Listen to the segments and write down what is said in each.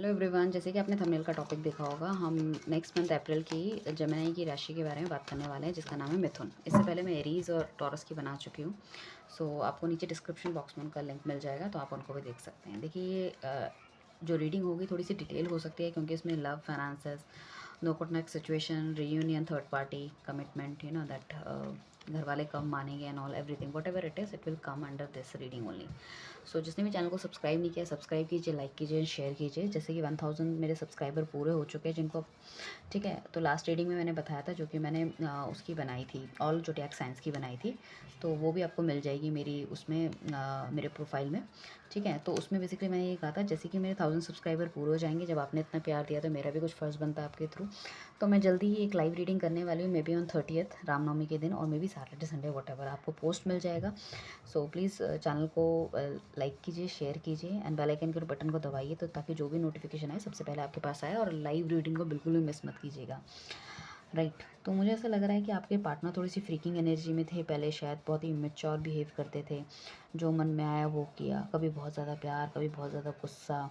Hello everyone, जैसे कि आपने थंबनेल का टॉपिक देखा होगा, हम नेक्स्ट मंथ अप्रैल की जेमिनी की राशि के बारे में बात करने वाले हैं, जिसका नाम है मिथुन। इससे पहले मैं एरीज और टॉरस की बना चुकी हूँ। सो आपको नीचे डिस्क्रिप्शन बॉक्स में उनका लिंक मिल जाएगा, तो आप उनको भी देख सकते हैं। देखिए ये जो रीडिंग होगी थोड़ी सी डिटेल हो सकती है, क्योंकि इसमें love, finances, no contact situation, reunion, third party commitment, you know that घर वाले कब मानेंगे and all everything whatever it is, it will come under this reading only. So जिसने भी चैनल को सब्सक्राइब नहीं किया, सब्सक्राइब कीजिए, लाइक कीजिए, शेयर कीजिए। जैसे कि 1000 मेरे सब्सक्राइबर पूरे हो चुके हैं जिनको, ठीक है। तो लास्ट रीडिंग में मैंने बताया था, जो कि मैंने उसकी बनाई थी, ऑल जोडिएक साइंस की बनाई थी, तो वो भी आपको मिल जाएगी मेरी उसमें, मेरे प्रोफाइल में, ठीक है। तो उसमें बेसिकली मैंने ये कहा था, जैसे कि मेरे 1000 सब्सक्राइबर पूरे हो जाएंगे, जब आपने इतना प्यार दिया तो मेरा भी कुछ फ़र्ज़ बनता है आपके थ्रू। तो मैं जल्दी ही एक लाइव रीडिंग करने वाली हूँ, may be on 30th Ramnavami के दिन, और may be Saturday Sunday what ever, आपको पोस्ट मिल जाएगा। सो प्लीज़ चैनल को लाइक कीजिए, शेयर कीजिए एंड बेल आइकन के बटन को दबाइए, तो ताकि जो भी नोटिफिकेशन आए सबसे पहले आपके पास आए, और लाइव रीडिंग को बिल्कुल भी मिस मत कीजिएगा। राइट। तो मुझे ऐसा लग रहा है कि आपके पार्टनर थोड़ी सी फ्रीकिंग एनर्जी में थे पहले, शायद बहुत ही इमेच्योर बिहेव करते थे, जो मन में आया वो किया, कभी बहुत ज़्यादा प्यार, कभी बहुत ज़्यादा गुस्सा,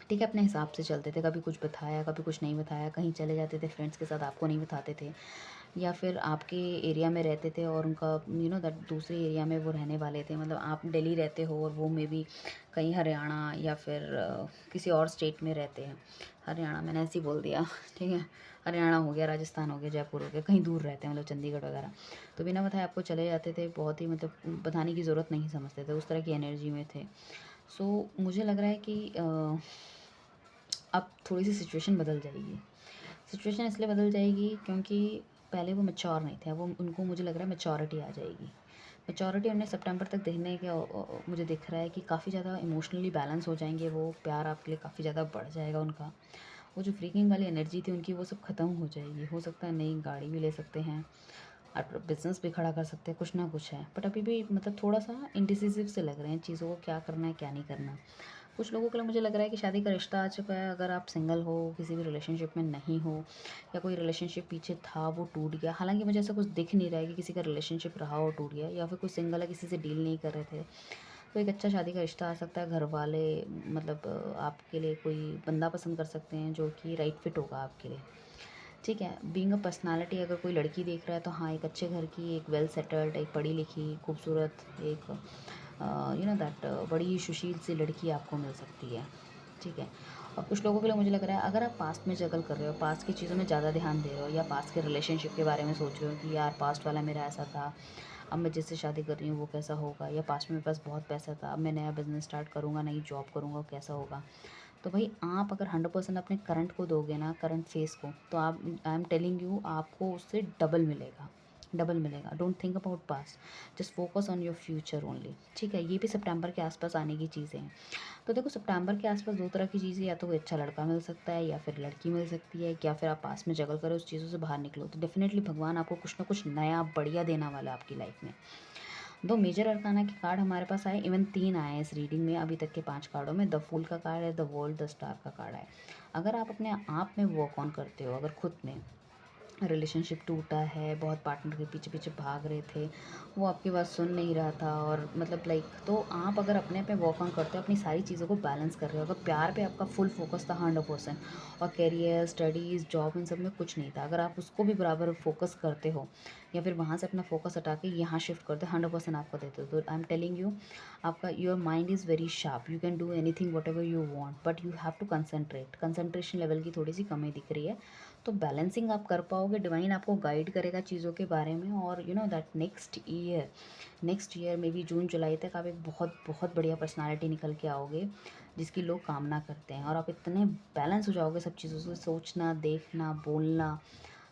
ठीक है। अपने हिसाब से चलते थे, कभी कुछ बताया, कभी कुछ नहीं बताया, कहीं चले जाते थे फ्रेंड्स के साथ, आपको नहीं बताते थे, या फिर आपके एरिया में रहते थे और उनका दैट दूसरे एरिया में वो रहने वाले थे, मतलब आप दिल्ली रहते हो और वो मे बी कहीं हरियाणा या फिर किसी और स्टेट में रहते हैं। हरियाणा मैंने ऐसे ही बोल दिया ठीक है, हरियाणा हो गया, राजस्थान हो गया, जयपुर हो गया, कहीं दूर रहते हैं, मतलब चंडीगढ़ वगैरह। तो बिना बताए आपको चले जाते थे, बहुत ही मतलब बताने की ज़रूरत नहीं समझते थे, उस तरह की एनर्जी में थे। सो मुझे लग रहा है कि अब थोड़ी सी सिचुएशन बदल जाएगी। सिचुएशन इसलिए बदल जाएगी क्योंकि पहले वो मैच्योर नहीं थे, वो उनको मुझे लग रहा है मैच्योरिटी आ जाएगी। मैच्योरिटी उन्हें सितंबर तक देखने के मुझे दिख रहा है कि काफ़ी ज़्यादा इमोशनली बैलेंस हो जाएंगे वो, प्यार आपके लिए काफ़ी ज़्यादा बढ़ जाएगा उनका। वो जो फ्रीकिंग वाली एनर्जी थी उनकी, वो सब ख़त्म हो जाएगी। हो सकता है नई गाड़ी भी ले सकते हैं, और बिज़नेस भी खड़ा कर सकते हैं, कुछ ना कुछ है, बट अभी भी मतलब थोड़ा सा इंडिसिसिव से लग रहे हैं चीज़ों को, क्या करना है क्या नहीं करना। कुछ लोगों के लिए मुझे लग रहा है कि शादी का रिश्ता आ चुका है, अगर आप सिंगल हो, किसी भी रिलेशनशिप में नहीं हो, या कोई रिलेशनशिप पीछे था वो टूट गया। हालांकि मुझे ऐसा कुछ दिख नहीं रहा है कि किसी का रिलेशनशिप रहा हो टूट गया, या फिर कोई सिंगल है, किसी से डील नहीं कर रहे थे, तो एक अच्छा शादी का रिश्ता आ सकता है। घर वाले मतलब आपके लिए कोई बंदा पसंद कर सकते हैं जो कि राइट फिट होगा आपके लिए, ठीक है। बीइंग अ पर्सनालिटी, अगर कोई लड़की देख रहा है तो हाँ, एक अच्छे घर की, एक वेल सेटल्ड, एक पढ़ी लिखी, खूबसूरत, एक दैट बड़ी ही सुशील सी लड़की आपको मिल सकती है, ठीक है। और कुछ लोगों के लिए मुझे लग रहा है, अगर आप पास्ट में जगल कर रहे हो, पास्ट की चीज़ों में ज़्यादा ध्यान दे रहे हो, या पास्ट के रिलेशनशिप के बारे में सोच रहे हो कि यार पास्ट वाला मेरा ऐसा था, अब मैं जिससे शादी कर रही हूँ वो कैसा होगा, या पास्ट में मेरे पास बहुत पैसा था, अब मैं नया बिजनेस स्टार्ट करूँगा, नई जॉब करूँगा, कैसा होगा। तो भाई आप अगर 100% अपने करंट को दोगे ना, करंट फेस को, तो आप, आई एम टेलिंग यू, आपको उससे डबल मिलेगा, डबल मिलेगा। Don't think about past, just focus on your future only, ठीक है। ये भी सितंबर के आसपास आने की चीज़ें हैं। तो देखो, सितंबर के आसपास दो तरह की चीज़ें, या तो कोई अच्छा लड़का मिल सकता है, या फिर लड़की मिल सकती है, या फिर आप पास में जगल करो, उस चीज़ों से बाहर निकलो, तो डेफिनेटली भगवान आपको कुछ ना कुछ नया बढ़िया देना वाला है आपकी लाइफ में। दो मेजर अरकाना के कार्ड हमारे पास आए, इवन 3 आए हैं इस रीडिंग में, अभी तक के 5 कार्डों में। द फूल का कार्ड है, द वर्ल्ड, द स्टार का कार्ड है। अगर आप अपने आप में वर्क ऑन करते हो, अगर खुद में रिलेशनशिप टूटा है, बहुत पार्टनर के पीछे पीछे भाग रहे थे, वो आपकी बात सुन नहीं रहा था, और मतलब लाइक, तो आप अगर अपने पे वर्क ऑन करते हो, अपनी सारी चीज़ों को बैलेंस कर रहे हो, अगर प्यार पे आपका फुल फोकस था 100%, और करियर, स्टडीज़, जॉब, इन सब में कुछ नहीं था, अगर आप उसको भी बराबर फोकस करते हो, या फिर वहाँ से अपना फोकस हटा के यहाँ शिफ्ट करते हो, 100% आपको देते हो, तो आई एम टेलिंग यू, आपका your mind is very sharp, you can do anything whatever you want, but you have to concentrate. Concentration level की थोड़ी सी कमी दिख रही है, तो बैलेंसिंग आप कर पाओगे, डिवाइन आपको गाइड करेगा चीज़ों के बारे में, और that next year maybe June July तक आप एक बहुत बहुत बढ़िया पर्सनालिटी निकल के आओगे, जिसकी लोग कामना करते हैं, और आप इतने बैलेंस हो जाओगे सब चीज़ों से, सोचना, देखना, बोलना,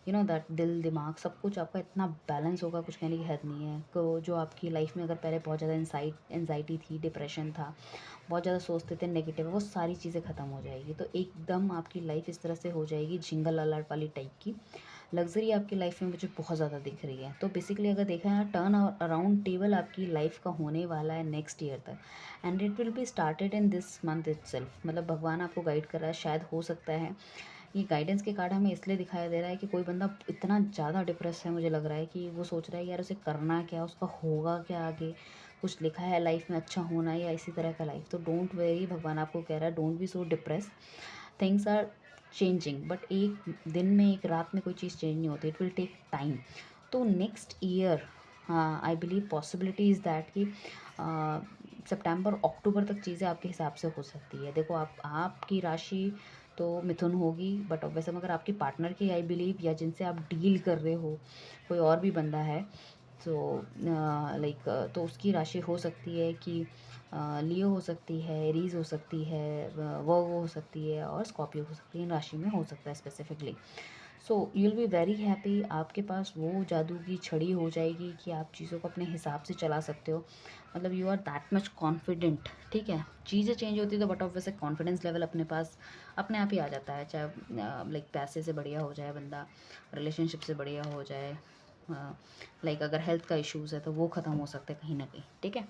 दैट दिल दिमाग सब कुछ आपका इतना बैलेंस होगा, कुछ कहने की हद नहीं है। तो जो आपकी लाइफ में अगर पहले बहुत ज़्यादा एनजाइटी थी, डिप्रेशन था, बहुत ज़्यादा सोचते थे नेगेटिव, वो सारी चीज़ें ख़त्म हो जाएगी, तो एकदम आपकी लाइफ इस तरह से हो जाएगी जिंगल अलर्ट वाली टाइप की। लग्जरी आपकी लाइफ में मुझे बहुत ज़्यादा दिख रही है। तो बेसिकली अगर देखा है, टर्न अराउंड टेबल आपकी लाइफ का होने वाला है नेक्स्ट ईयर तक, and it will be started in this month itself. मतलब भगवान आपको गाइड कर रहा है, शायद हो सकता है ये गाइडेंस के कार्ड हमें इसलिए दिखाई दे रहा है कि कोई बंदा इतना ज़्यादा डिप्रेस है, मुझे लग रहा है कि वो सोच रहा है यार उसे करना क्या, उसका होगा क्या आगे, कुछ लिखा है लाइफ में अच्छा होना या इसी तरह का लाइफ, तो डोंट वेरी, भगवान आपको कह रहा है don't be so depress, things are changing, but एक दिन में एक रात में कोई चीज़ चेंज नहीं होती, इट विल टेक टाइम। तो नेक्स्ट ईयर हाँ I believe possibility is that कि सितंबर अक्टूबर तक चीज़ें आपके हिसाब से हो सकती है। देखो आपकी राशि तो मिथुन होगी, बट वैसे मगर आपकी पार्टनर की आई बिलीव, या जिनसे आप डील कर रहे हो कोई और भी बंदा है, तो लाइक तो उसकी राशि हो सकती है कि लियो हो सकती है, एरीज हो सकती है, वर्गो हो सकती है और स्कॉर्पियो हो सकती है, इन राशि में हो सकता है specifically. So you will be very happy, आपके पास वो जादू की छड़ी हो जाएगी कि आप चीज़ों को अपने हिसाब से चला सकते हो, मतलब you are that much confident. ठीक है, चीज़ें चेंज होती है तो बट ऑफ वैसे कॉन्फिडेंस लेवल अपने पास अपने आप ही आ जाता है, चाहे लाइक पैसे से बढ़िया हो जाए बंदा, रिलेशनशिप से बढ़िया हो जाए, लाइक अगर हेल्थ का इश्यूज़ है तो वो ख़त्म हो सकता है कहीं ना कहीं। ठीक है,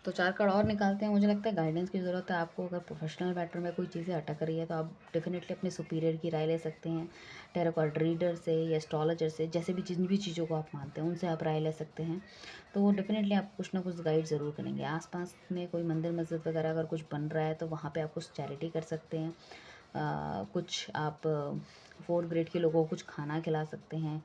तो 4 कार्ड और निकालते हैं। मुझे लगता है गाइडेंस की ज़रूरत है आपको, अगर प्रोफेशनल मैटर में कोई चीज़ें अटक रही है तो आप डेफिनेटली अपने सुपीरियर की राय ले सकते हैं, टैरो कार्ड रीडर से या एस्ट्रोलॉजर से, जैसे भी जिन भी चीज़ों को आप मानते हैं उनसे आप राय ले सकते हैं, तो वो डेफिनेटली आपको कुछ ना कुछ गाइड ज़रूर करेंगे। आसपास में कोई मंदिर मस्जिद वगैरह अगर कुछ बन रहा है तो वहाँ पर आप कुछ चैरिटी कर सकते हैं, कुछ आप 4th ग्रेड के लोगों को कुछ खाना खिला सकते हैं।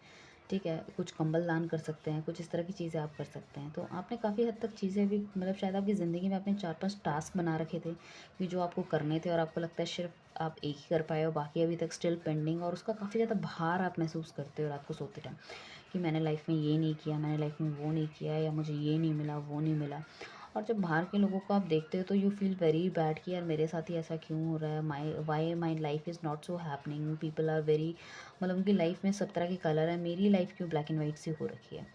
ठीक है, कुछ कंबल दान कर सकते हैं, कुछ इस तरह की चीज़ें आप कर सकते हैं। तो आपने काफ़ी हद तक चीज़ें भी, मतलब शायद आपकी ज़िंदगी में आपने 4-5 टास्क बना रखे थे कि जो आपको करने थे और आपको लगता है सिर्फ आप एक ही कर पाए हो, बाकी अभी तक स्टिल पेंडिंग, और उसका काफ़ी ज़्यादा भार आप महसूस करते हो रात को सोते टाइम कि मैंने लाइफ में ये नहीं किया, मैंने लाइफ में वो नहीं किया, या मुझे ये नहीं मिला, वो नहीं मिला। और जब बाहर के लोगों को आप देखते हो तो यू फील वेरी बैड कि यार मेरे साथ ही ऐसा क्यों हो रहा है, why my life is not so happening, people are very, मतलब उनकी लाइफ में सब तरह के कलर है, मेरी लाइफ क्यों ब्लैक एंड वाइट सी हो रखी है।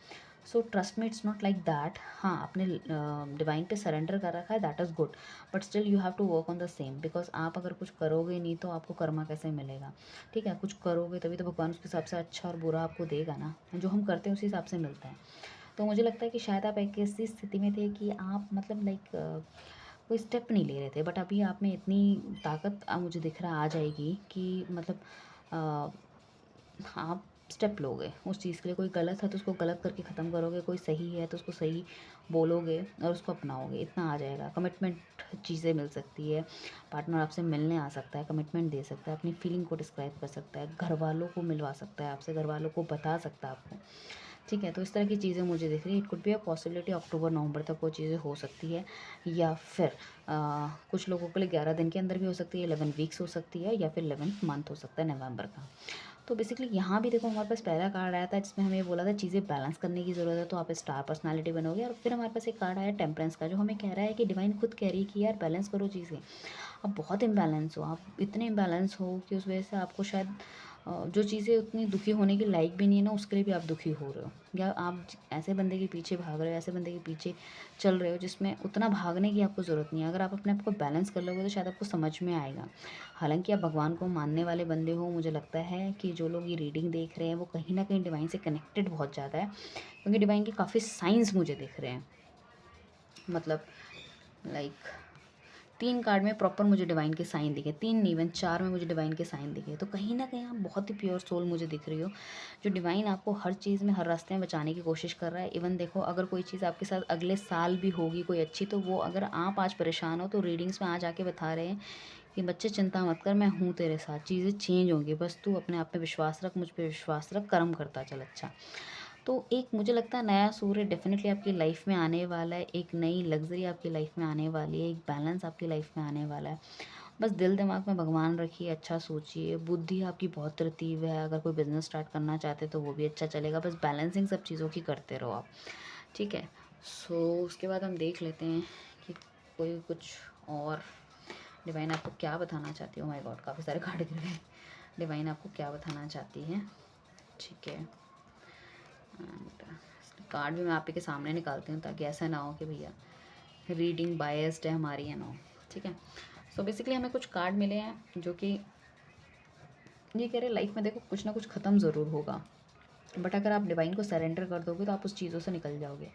So trust me, it's not like that. हाँ, आपने डिवाइन पे सरेंडर कर रखा है, that is good, but still you have to work on the same, because आप अगर कुछ करोगे नहीं तो आपको कर्मा कैसे मिलेगा। ठीक है, कुछ करोगे तभी तो भगवान उसके हिसाब से अच्छा और बुरा आपको देगा ना, जो हम करते हैं उसी हिसाब से मिलता है। तो मुझे लगता है कि शायद आप एक ऐसी स्थिति में थे कि आप मतलब लाइक कोई स्टेप नहीं ले रहे थे, बट अभी आप में इतनी ताकत मुझे दिख रहा आ जाएगी कि मतलब आप स्टेप लोगे उस चीज़ के लिए। कोई गलत है तो उसको गलत करके ख़त्म करोगे, कोई सही है तो उसको सही बोलोगे और उसको अपनाओगे, इतना आ जाएगा। कमिटमेंट चीज़ें मिल सकती है, पार्टनर आपसे मिलने आ सकता है, कमिटमेंट दे सकता है, अपनी फीलिंग को डिस्क्राइब कर सकता है, घर वालों को मिलवा सकता है आपसे, घर वालों को बता सकता है आपको। ठीक है, तो इस तरह की चीज़ें मुझे दिख रही है। It could be a possibility अक्टूबर नवंबर तक वो चीज़ें हो सकती है, या फिर कुछ लोगों के लिए 11 दिन के अंदर भी हो सकती है, 11 वीक्स हो सकती है, या फिर 11th मंथ हो सकता है नवंबर का। तो बेसिकली यहाँ भी देखो हमारे पास पहला कार्ड आया था जिसमें हमें बोला था चीज़ें बैलेंस करने की ज़रूरत है, तो आप स्टार पर्सनालिटी बनोगे। और फिर हमारे पास एक कार्ड आया टेम्परेंस का, जो हमें कह रहा है कि डिवाइन खुद कह रही है कि यार बैलेंस करो चीज़ें। आप बहुत इम्बैलेंस हो, आप इतने इम्बैलेंस हो कि उस वजह से आपको शायद जो चीज़ें उतनी दुखी होने की लायक भी नहीं है ना, उसके लिए भी आप दुखी हो रहे हो, या आप ऐसे बंदे के पीछे भाग रहे हो, ऐसे बंदे के पीछे चल रहे हो जिसमें उतना भागने की आपको ज़रूरत नहीं है। अगर आप अपने आप को बैलेंस कर लोगे तो शायद आपको समझ में आएगा। हालांकि आप भगवान को मानने वाले बंदे हो, मुझे लगता है कि जो लोग ये रीडिंग देख रहे हैं वो कहीं ना कहीं डिवाइन से कनेक्टेड बहुत ज़्यादा है, क्योंकि डिवाइन के काफ़ी साइंस मुझे दिख रहे हैं। मतलब लाइक 3 कार्ड में प्रॉपर मुझे डिवाइन के साइन दिखे, 3 नहीं इवन 4 में मुझे डिवाइन के साइन दिखे। तो कहीं ना कहीं आप बहुत ही प्योर सोल मुझे दिख रही हो, जो डिवाइन आपको हर चीज़ में, हर रास्ते में बचाने की कोशिश कर रहा है। इवन देखो अगर कोई चीज़ आपके साथ अगले साल भी होगी कोई अच्छी, तो वो अगर आप आज परेशान हो तो रीडिंग्स में आज आके बता रहे हैं कि बच्चे चिंता मत कर, मैं हूँ तेरे साथ, चीज़ें चेंज होंगी, बस तू अपने आप पे विश्वास रख, मुझ पे विश्वास रख, कर्म करता चल। अच्छा, तो एक मुझे लगता है नया सूर्य डेफिनेटली आपकी लाइफ में आने वाला है, एक नई लग्जरी आपकी लाइफ में आने वाली है, एक बैलेंस आपकी लाइफ में आने वाला है। बस दिल दिमाग में भगवान रखिए, अच्छा सोचिए, बुद्धि आपकी बहुत तरतीब है, अगर कोई बिजनेस स्टार्ट करना चाहते तो वो भी अच्छा चलेगा, बस बैलेंसिंग सब चीज़ों की करते रहो आप। ठीक है, सो उसके बाद हम देख लेते हैं कि कोई कुछ और डिवाइन आपको क्या बताना चाहती है। माय गॉड, काफ़ी सारे कार्ड गिर गए। डिवाइन आपको क्या बताना चाहती है। ठीक है, कार्ड भी मैं आप ही के सामने निकालती हूँ ताकि ऐसा ना हो कि भैया रीडिंग बायस्ड है हमारी, है ना। ठीक है, सो बेसिकली हमें कुछ कार्ड मिले हैं जो कि ये कह रहे हैं लाइफ में देखो कुछ ना कुछ ख़त्म ज़रूर होगा, बट अगर आप डिवाइन को सरेंडर कर दोगे तो आप उस चीज़ों से निकल जाओगे।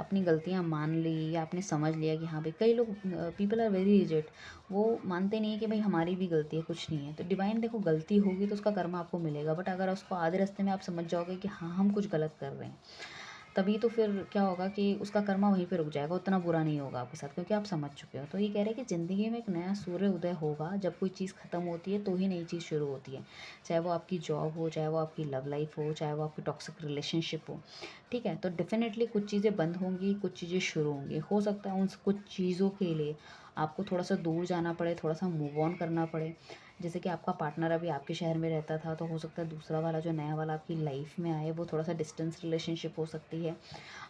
अपनी गलतियाँ मान ली, या आपने समझ लिया कि हाँ भाई, कई लोग पीपल आर वेरी रिजिड, वो मानते नहीं है कि भाई हमारी भी गलती है, कुछ नहीं है। तो डिवाइन देखो गलती होगी तो उसका कर्म आपको मिलेगा, बट अगर उसको आधे रास्ते में आप समझ जाओगे कि हाँ हम कुछ गलत कर रहे हैं, तभी तो फिर क्या होगा कि उसका कर्मा वहीं पे रुक जाएगा, उतना बुरा नहीं होगा आपके साथ, क्योंकि आप समझ चुके हो। तो ये कह रहे हैं कि ज़िंदगी में एक नया सूर्य उदय होगा, जब कोई चीज़ ख़त्म होती है तो ही नई चीज़ शुरू होती है। चाहे वो आपकी जॉब हो, चाहे वो आपकी लव लाइफ हो, चाहे वो आपकी टॉक्सिक रिलेशनशिप हो, ठीक है। तो डेफ़िनेटली कुछ चीज़ें बंद होंगी, कुछ चीज़ें शुरू होंगी। हो सकता है उन कुछ चीज़ों के लिए आपको थोड़ा-सा दूर जाना पड़े, थोड़ा-सा मूव ऑन करना पड़े। जैसे कि आपका पार्टनर अभी आपके शहर में रहता था, तो हो सकता है दूसरा वाला जो नया वाला आपकी लाइफ में आए वो थोड़ा-सा डिस्टेंस रिलेशनशिप हो सकती है।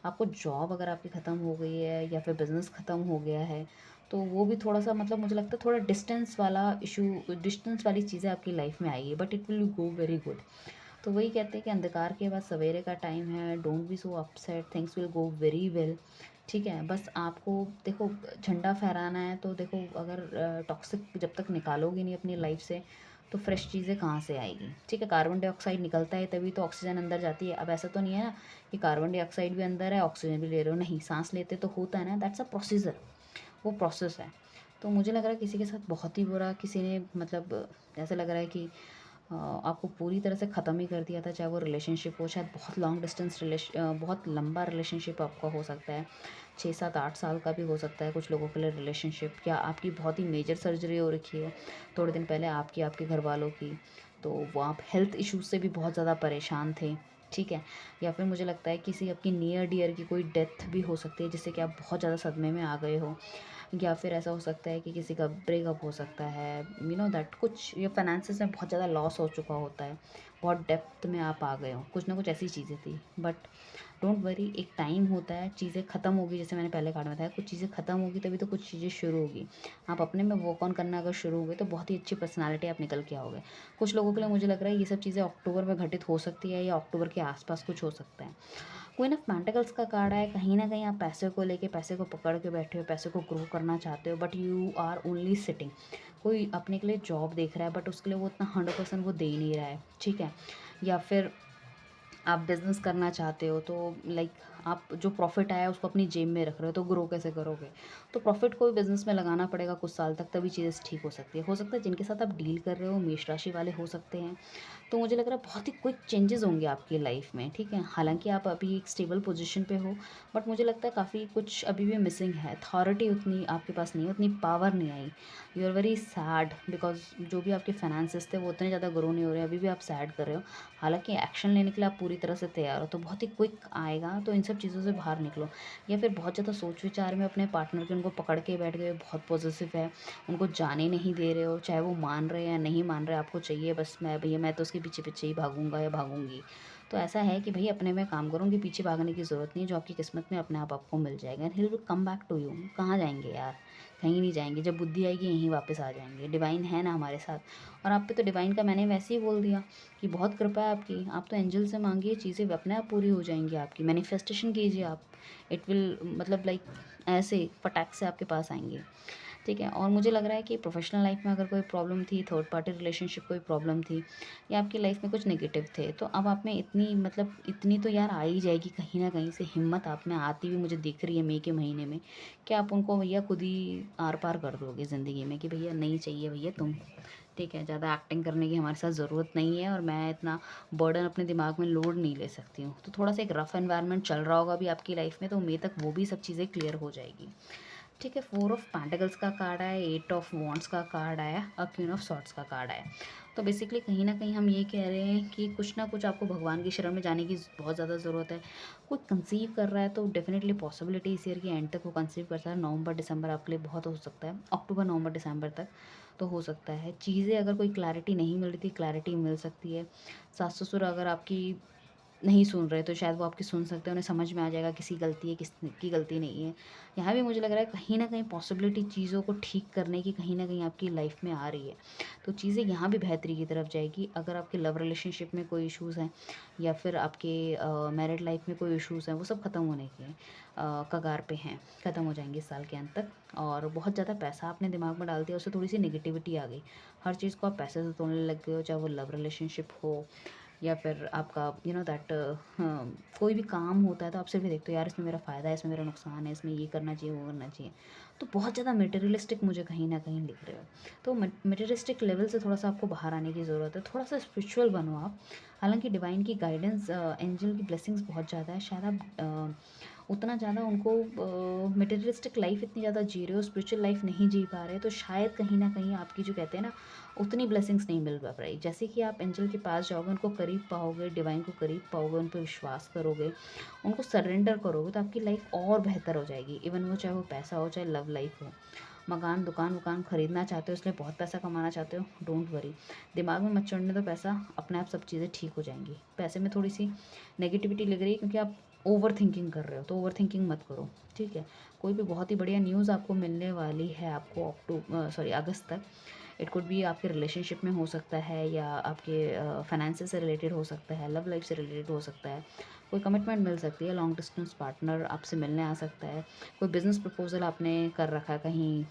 आपको जॉब अगर आपकी ख़त्म हो गई है या फिर बिज़नेस ख़त्म हो गया है, तो वो भी थोड़ा-सा मतलब मुझे लगता है थोड़ा डिस्टेंस वाला इश्यू, डिस्टेंस वाली चीज़ें आपकी लाइफ में आई है, but it will go very good. तो वही कहते हैं कि अंधकार के बाद सवेरे का टाइम है, don't be so upset, things will go very well. ठीक है, बस आपको देखो झंडा फहराना है, तो देखो अगर टॉक्सिक जब तक निकालोगे नहीं अपनी लाइफ से, तो फ्रेश चीज़ें कहाँ से आएगी। ठीक है, कार्बन डाइऑक्साइड निकलता है तभी तो ऑक्सीजन अंदर जाती है। अब ऐसा तो नहीं है ना कि कार्बन डाइऑक्साइड भी अंदर है, ऑक्सीजन भी ले रहे हो, नहीं, सांस लेते तो होता है ना, दैट्स अ प्रोसीजर, वो प्रोसेस है। तो मुझे लग रहा है किसी के साथ बहुत ही बुरा, किसी ने मतलब ऐसा लग रहा है कि आपको पूरी तरह से ख़त्म ही कर दिया था, चाहे वो रिलेशनशिप हो, शायद बहुत लॉन्ग डिस्टेंस बहुत लंबा रिलेशनशिप आपका हो सकता है, 6 7 8 साल का भी हो सकता है कुछ लोगों के लिए रिलेशनशिप, या आपकी बहुत ही मेजर सर्जरी हो रखी है थोड़े दिन पहले आपकी, आपके घर वालों की, तो वो आप हेल्थ इश्यूज से भी बहुत ज़्यादा परेशान थे। ठीक है, या फिर मुझे लगता है किसी आपकी नियर डियर की कोई डेथ भी हो सकती है जिससे कि आप बहुत ज़्यादा सदमे में आ गए हो, या फिर ऐसा हो सकता है कि किसी का ब्रेकअप हो सकता है, यू नो दैट, कुछ ये फाइनेंसेस में बहुत ज़्यादा लॉस हो चुका होता है, बहुत डेप्थ में आप आ गए हो, कुछ ना कुछ ऐसी चीज़ें थी। बट डोंट वरी, एक टाइम होता है, चीज़ें ख़त्म होगी, जैसे मैंने पहले कार्ड में बताया, कुछ चीज़ें ख़त्म होगी तभी तो कुछ चीज़ें शुरू होगी। आप अपने में वर्क ऑन करना अगर शुरू हो गए तो बहुत ही अच्छी पर्सनैलिटी आप निकल के आओगे। कुछ लोगों के लिए मुझे लग रहा है ये सब चीज़ें अक्टूबर में घटित हो सकती है, या अक्टूबर के आसपास कुछ हो सकता है। क्वीन ऑफ पेंटिकल्स का कार्ड है, कहीं ना कहीं आप पैसे को लेके, पैसे को पकड़ के बैठे हो, पैसे को ग्रो करना चाहते हो, but you are only sitting. कोई अपने के लिए जॉब देख रहा है बट उसके लिए वो उतना 100% वो दे ही नहीं रहा है। ठीक है, या फिर आप बिज़नेस करना चाहते हो, तो लाइक आप जो प्रॉफिट आया उसको अपनी जेब में रख रहे हो, तो ग्रो कैसे करोगे। तो प्रॉफिट को भी बिज़नेस में लगाना पड़ेगा कुछ साल तक, तभी चीज़ें ठीक हो सकती है। हो सकता है जिनके साथ आप डील कर रहे हो मेष राशि वाले हो सकते हैं, तो मुझे लग रहा है बहुत ही क्विक चेंजेस होंगे आपकी लाइफ में। ठीक है, हालांकि आप अभी एक स्टेबल पोजीशन पे हो, बट मुझे लगता है काफ़ी कुछ अभी भी मिसिंग है, अथॉरिटी उतनी आपके पास नहीं है, उतनी पावर नहीं आई। You are very sad because जो भी आपके फाइनेंसेस थे वो उतने ज़्यादा ग्रो नहीं हो रहे, अभी भी आप सैड कर रहे हो। हालांकि एक्शन लेने के लिए आप पूरी तरह से तैयार हो, तो बहुत ही क्विक आएगा, तो इन सब चीज़ों से बाहर निकलो। या फिर बहुत ज़्यादा सोच विचार में अपने पार्टनर के उनको पकड़ के बैठ गए, बहुत पॉजिटिव है, उनको जाने नहीं दे रहे हो, चाहे वो मान रहे हैं या नहीं मान रहे, आपको चाहिए बस मैं भैया, मैं तो उसके पीछे पीछे ही भागूंगा या भागूंगी। तो ऐसा है कि भाई अपने में काम करूँगी, पीछे भागने की ज़रूरत नहीं है, जो आपकी किस्मत में अपने आप आपको मिल जाएगा, and he will come back to you. कहाँ जाएंगे यार, कहीं नहीं जाएंगे, जब बुद्धि आएगी यहीं वापस आ जाएंगे, डिवाइन है ना हमारे साथ। और आप पे तो डिवाइन का मैंने वैसे ही बोल दिया कि बहुत कृपा है आपकी, आप तो एंजल से मांगिए, चीज़ें अपने आप पूरी हो जाएंगी आपकी, मैनिफेस्टेशन कीजिए आप, इट विल मतलब लाइक ऐसे फटाक से आपके पास आएंगे। ठीक है, और मुझे लग रहा है कि प्रोफेशनल लाइफ में अगर कोई प्रॉब्लम थी, थर्ड पार्टी रिलेशनशिप कोई प्रॉब्लम थी, या आपकी लाइफ में कुछ नेगेटिव थे, तो अब आप में इतनी मतलब इतनी तो यार आ ही जाएगी, कहीं ना कहीं से हिम्मत आप में आती हुई मुझे दिख रही है मई के महीने में, कि आप उनको भैया खुद ही आर पार कर दोगे ज़िंदगी में, कि भैया नहीं चाहिए भैया तुम। ठीक है, ज़्यादा एक्टिंग करने की हमारे साथ ज़रूरत नहीं है, और मैं इतना बर्डन अपने दिमाग में लोड नहीं ले सकती हूँ। तो थोड़ा सा एक रफ एनवायरनमेंट चल रहा होगा अभी आपकी लाइफ में, तो मई तक वो भी सब चीज़ें क्लियर हो जाएगी। ठीक है, 4 ऑफ पेंटिकल्स का कार्ड आया, 8 ऑफ वॉन्ड्स का कार्ड आया, और क्वीन ऑफ सॉर्ड्स का कार्ड आया। तो बेसिकली कहीं ना कहीं हम ये कह रहे हैं कि कुछ ना कुछ आपको भगवान की शरण में जाने की बहुत ज़्यादा ज़रूरत है। कोई कंसीव कर रहा है तो डेफिनेटली पॉसिबिलिटी इस ईयर के एंड तक वो कंसीव करता है, नवंबर दिसंबर आपके लिए बहुत हो सकता है, अक्टूबर नवंबर दिसंबर तक तो हो सकता है। चीज़ें अगर कोई क्लैरिटी नहीं मिल रही थी, क्लैरिटी मिल सकती है। सास ससुर अगर आपकी नहीं सुन रहे तो शायद वो आपकी सुन सकते हैं, उन्हें समझ में आ जाएगा किसी गलती है, किसकी गलती नहीं है। यहाँ भी मुझे लग रहा है कहीं ना कहीं पॉसिबिलिटी चीज़ों को ठीक करने की कहीं ना कहीं आपकी लाइफ में आ रही है, तो चीज़ें यहाँ भी बेहतरी की तरफ जाएगी। अगर आपके लव रिलेशनशिप में कोई इश्यूज़ हैं, या फिर आपके मैरिड लाइफ में कोई इश्यूज़ हैं, वो सब ख़त्म होने के कगार पे हैं, ख़त्म हो जाएंगे इस साल के अंत तक। और बहुत ज़्यादा पैसा आपने दिमाग में डाल दिया, उससे थोड़ी सी नेगेटिविटी आ गई, हर चीज़ को आप पैसे से तोड़ने लग गए हो, चाहे वो लव रिलेशनशिप हो, या फिर आपका दैट कोई भी काम होता है तो आप सिर्फ ये देखते हो यार इसमें मेरा फ़ायदा है, इसमें मेरा नुकसान है, इसमें ये करना चाहिए, वो करना चाहिए। तो बहुत ज़्यादा मटेरियलिस्टिक मुझे कहीं न कहीं दिख रहे हो। तो मटेरियलिस्टिक लेवल से थोड़ा-सा आपको बाहर आने की ज़रूरत है, थोड़ा-सा स्पिरिचुअल बनो आप। हालाँकि डिवाइन की गाइडेंस, एंजल की ब्लेसिंग्स बहुत ज़्यादा है। शायद आप उतना ज़्यादा उनको मटेरियलिस्टिक लाइफ इतनी ज़्यादा जी रहे हो, स्पिरिचुअल लाइफ नहीं जी पा रहे, तो शायद कहीं न कहीं आपकी जो कहते हैं ना उतनी ब्लेसिंग्स नहीं मिल पा रही। जैसे कि आप एंजल के पास जाओगे, उनको करीब पाओगे, डिवाइन को करीब पाओगे, उन पे विश्वास करोगे, उनको सरेंडर करोगे, तो आपकी लाइफ और बेहतर हो जाएगी। इवन वो चाहे वो पैसा हो, चाहे लव लाइफ हो। मकान, दुकान खरीदना चाहते हो, इसलिए बहुत पैसा कमाना चाहते हो, डोंट वरी, दिमाग में मत चढ़ने दो पैसा, अपने आप सब चीज़ें ठीक हो जाएंगी। पैसे में थोड़ी सी नेगेटिविटी लग रही है क्योंकि आप ओवर थिंकिंग कर रहे हो, तो ओवर थिंकिंग मत करो, ठीक है। कोई भी बहुत ही बढ़िया न्यूज़ आपको मिलने वाली है, आपको अगस्त तक। इट कुड बी आपके रिलेशनशिप में हो सकता है, या आपके फाइनेंसेस से रिलेटेड हो सकता है, लव लाइफ से रिलेटेड हो सकता है। कोई कमिटमेंट मिल सकती है, लॉन्ग डिस्टेंस पार्टनर आपसे मिलने आ सकता है। कोई बिज़नेस प्रपोजल आपने कर रखा है कहीं,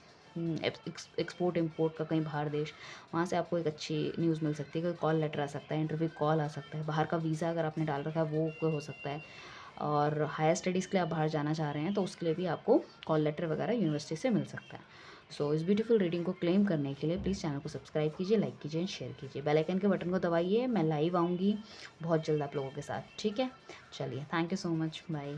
एक्सपोर्ट इम्पोर्ट का, कहीं बाहर देश, वहाँ से आपको एक अच्छी न्यूज़ मिल सकती है। कोई कॉल लेटर आ सकता है, इंटरव्यू कॉल आ सकता है, बाहर का वीज़ा अगर आपने डाल रखा है वो कोई हो सकता है। और हायर स्टडीज़ के लिए आप बाहर जाना चाह रहे हैं तो उसके लिए भी आपको कॉल लेटर वगैरह यूनिवर्सिटी से मिल सकता है। सो इस ब्यूटीफुल रीडिंग को क्लेम करने के लिए प्लीज़ चैनल को सब्सक्राइब कीजिए, लाइक कीजिए एंड शेयर कीजिए। बेल आइकन के बटन को दबाइए। मैं लाइव आऊँगी बहुत जल्द आप लोगों के साथ, ठीक है। चलिए, thank you so much, bye.